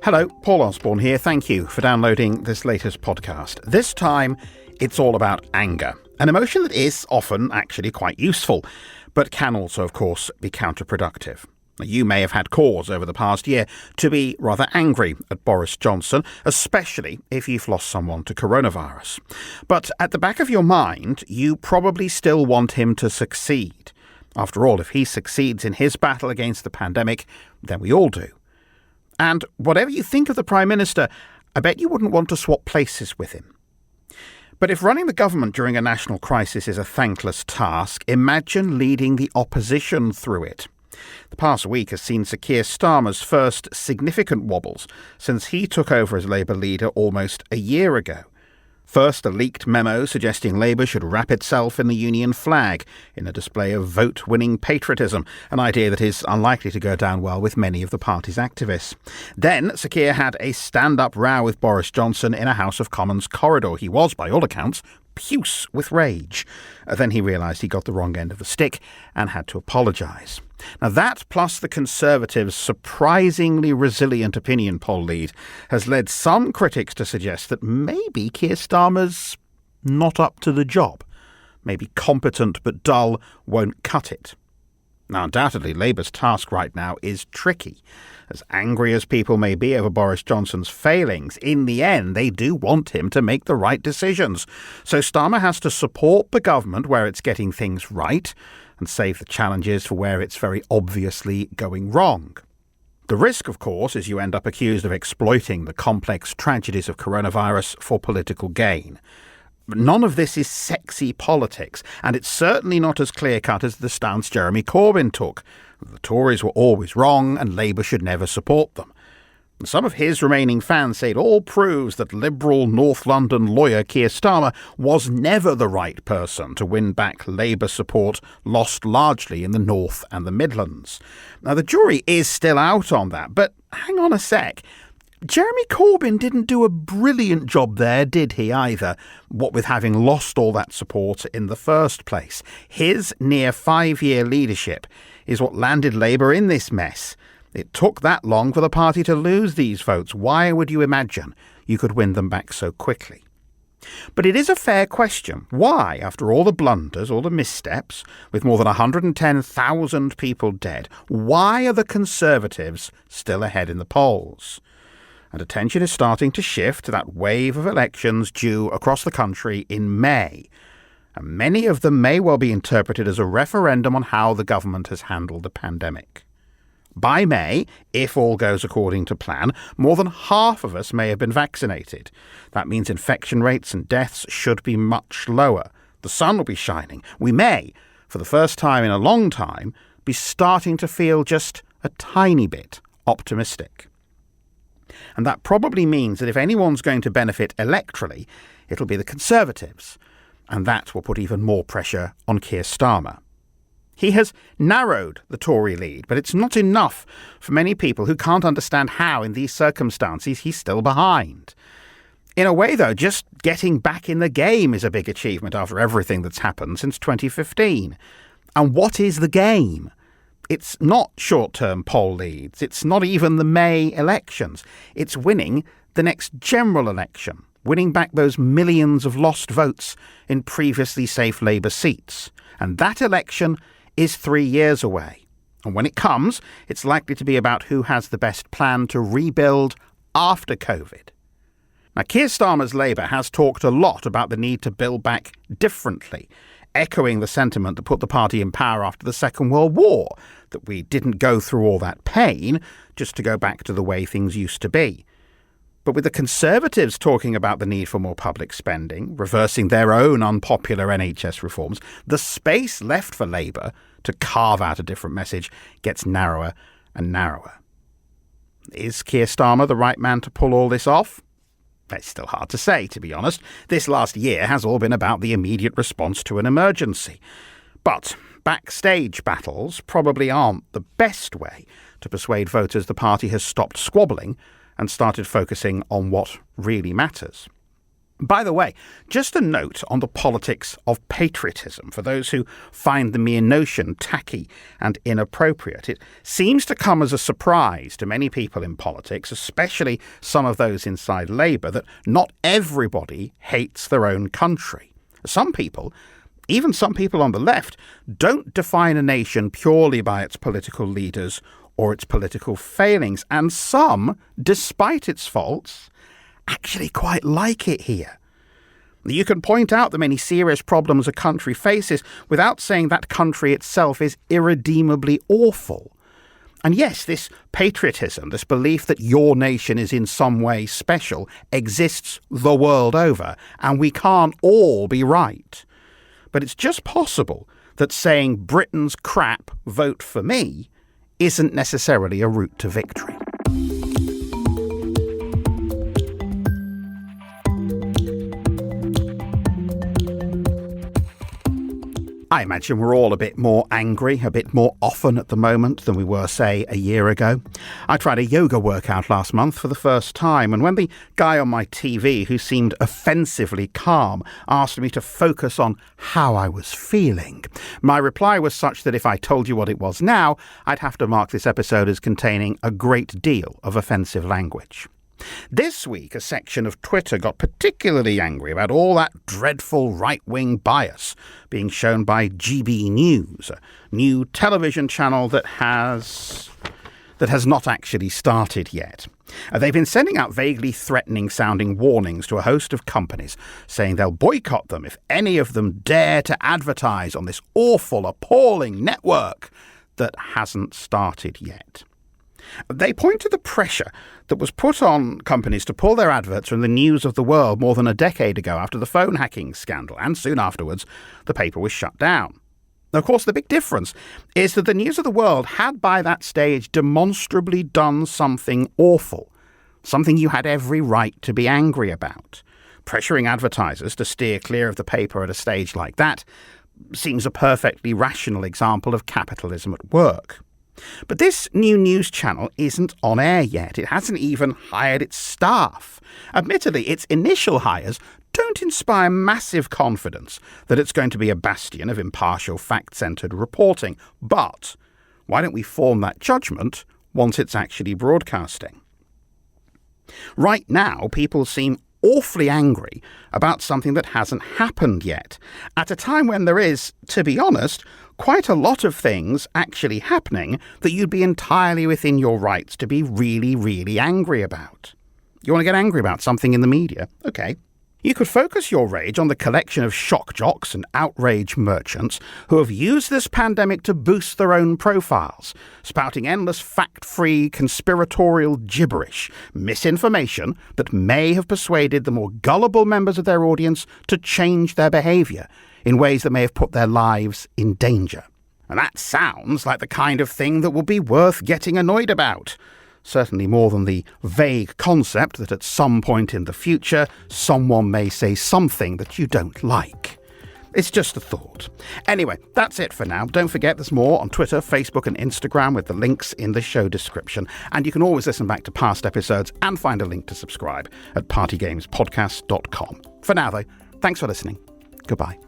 Hello, Paul Osborne here. Thank you for downloading this latest podcast. This time, it's all about anger, an emotion that is often actually quite useful, but can also, of course, be counterproductive. You may have had cause over the past year to be rather angry at Boris Johnson, especially if you've lost someone to coronavirus. But at the back of your mind, you probably still want him to succeed. After all, if he succeeds in his battle against the pandemic, then we all do. And whatever you think of the Prime Minister, I bet you wouldn't want to swap places with him. But if running the government during a national crisis is a thankless task, imagine leading the opposition through it. The past week has seen Sir Keir Starmer's first significant wobbles since he took over as Labour leader almost a year ago. First, a leaked memo suggesting Labour should wrap itself in the Union flag in a display of vote-winning patriotism, an idea that is unlikely to go down well with many of the party's activists. Then, Sir Keir had a stand-up row with Boris Johnson in a House of Commons corridor. He was, by all accounts, puce with rage. Then he realised he got the wrong end of the stick and had to apologise. Now that, plus the Conservatives' surprisingly resilient opinion poll lead, has led some critics to suggest that maybe Keir Starmer's not up to the job. Maybe competent but dull won't cut it. Now, undoubtedly, Labour's task right now is tricky. As angry as people may be over Boris Johnson's failings, in the end, they do want him to make the right decisions. So Starmer has to support the government where it's getting things right and save the challenges for where it's very obviously going wrong. The risk, of course, is you end up accused of exploiting the complex tragedies of coronavirus for political gain. But none of this is sexy politics, and it's certainly not as clear-cut as the stance Jeremy Corbyn took. The Tories were always wrong, and Labour should never support them. And some of his remaining fans say it all proves that Liberal North London lawyer Keir Starmer was never the right person to win back Labour support lost largely in the North and the Midlands. Now, the jury is still out on that, but hang on a sec. Jeremy Corbyn didn't do a brilliant job there, did he, either, what with having lost all that support in the first place. His near 5-year leadership is what landed Labour in this mess. It took that long for the party to lose these votes. Why would you imagine you could win them back so quickly? But it is a fair question. Why, after all the blunders, all the missteps, with more than 110,000 people dead, why are the Conservatives still ahead in the polls? And attention is starting to shift to that wave of elections due across the country in May. And many of them may well be interpreted as a referendum on how the government has handled the pandemic. By May, if all goes according to plan, more than half of us may have been vaccinated. That means infection rates and deaths should be much lower. The sun will be shining. We may, for the first time in a long time, be starting to feel just a tiny bit optimistic. And that probably means that if anyone's going to benefit electorally, it'll be the Conservatives. And that will put even more pressure on Keir Starmer. He has narrowed the Tory lead, but it's not enough for many people who can't understand how, in these circumstances, he's still behind. In a way, though, just getting back in the game is a big achievement after everything that's happened since 2015. And what is the game? It's not short-term poll leads. It's not even the May elections. It's winning the next general election, winning back those millions of lost votes in previously safe Labour seats. And that election is 3 years away. And when it comes, it's likely to be about who has the best plan to rebuild after COVID. Now, Keir Starmer's Labour has talked a lot about the need to build back differently, echoing the sentiment that put the party in power after the Second World War, that we didn't go through all that pain just to go back to the way things used to be. But with the Conservatives talking about the need for more public spending, reversing their own unpopular NHS reforms, the space left for Labour to carve out a different message gets narrower and narrower. Is Keir Starmer the right man to pull all this off? It's still hard to say, to be honest. This last year has all been about the immediate response to an emergency. But backstage battles probably aren't the best way to persuade voters the party has stopped squabbling and started focusing on what really matters. By the way, just a note on the politics of patriotism for those who find the mere notion tacky and inappropriate. It seems to come as a surprise to many people in politics, especially some of those inside Labour, that not everybody hates their own country. Some people, even some people on the left, don't define a nation purely by its political leaders or its political failings, and some, despite its faults, actually quite like it here. You can point out the many serious problems a country faces without saying that country itself is irredeemably awful. And yes, this patriotism, this belief that your nation is in some way special, exists the world over, and we can't all be right. But it's just possible that saying Britain's crap, vote for me, isn't necessarily a route to victory. I imagine we're all a bit more angry, a bit more often at the moment than we were, say, a year ago. I tried a yoga workout last month for the first time, and when the guy on my TV, who seemed offensively calm, asked me to focus on how I was feeling, my reply was such that if I told you what it was now, I'd have to mark this episode as containing a great deal of offensive language. This week, a section of Twitter got particularly angry about all that dreadful right-wing bias being shown by GB News, a new television channel that has not actually started yet. They've been sending out vaguely threatening-sounding warnings to a host of companies, saying they'll boycott them if any of them dare to advertise on this awful, appalling network that hasn't started yet. They point to the pressure that was put on companies to pull their adverts from the news of the world more than a decade ago after the phone hacking scandal, and soon afterwards the paper was shut down. Now, of course, the big difference is that the news of the world had by that stage demonstrably done something awful, something you had every right to be angry about. Pressuring advertisers to steer clear of the paper at a stage like that seems a perfectly rational example of capitalism at work. But this new news channel isn't on air yet. It hasn't even hired its staff. Admittedly, its initial hires don't inspire massive confidence that it's going to be a bastion of impartial, fact-centred reporting. But why don't we form that judgment once it's actually broadcasting? Right now, people seem awfully angry about something that hasn't happened yet, at a time when there is, to be honest, quite a lot of things actually happening that you'd be entirely within your rights to be really, really angry about. You want to get angry about something in the media? Okay. You could focus your rage on the collection of shock jocks and outrage merchants who have used this pandemic to boost their own profiles, spouting endless fact-free conspiratorial gibberish, misinformation that may have persuaded the more gullible members of their audience to change their behaviour in ways that may have put their lives in danger. And that sounds like the kind of thing that would be worth getting annoyed about. Certainly more than the vague concept that at some point in the future, someone may say something that you don't like. It's just a thought. Anyway, that's it for now. Don't forget there's more on Twitter, Facebook and Instagram with the links in the show description. And you can always listen back to past episodes and find a link to subscribe at partygamespodcast.com. For now, though, thanks for listening. Goodbye.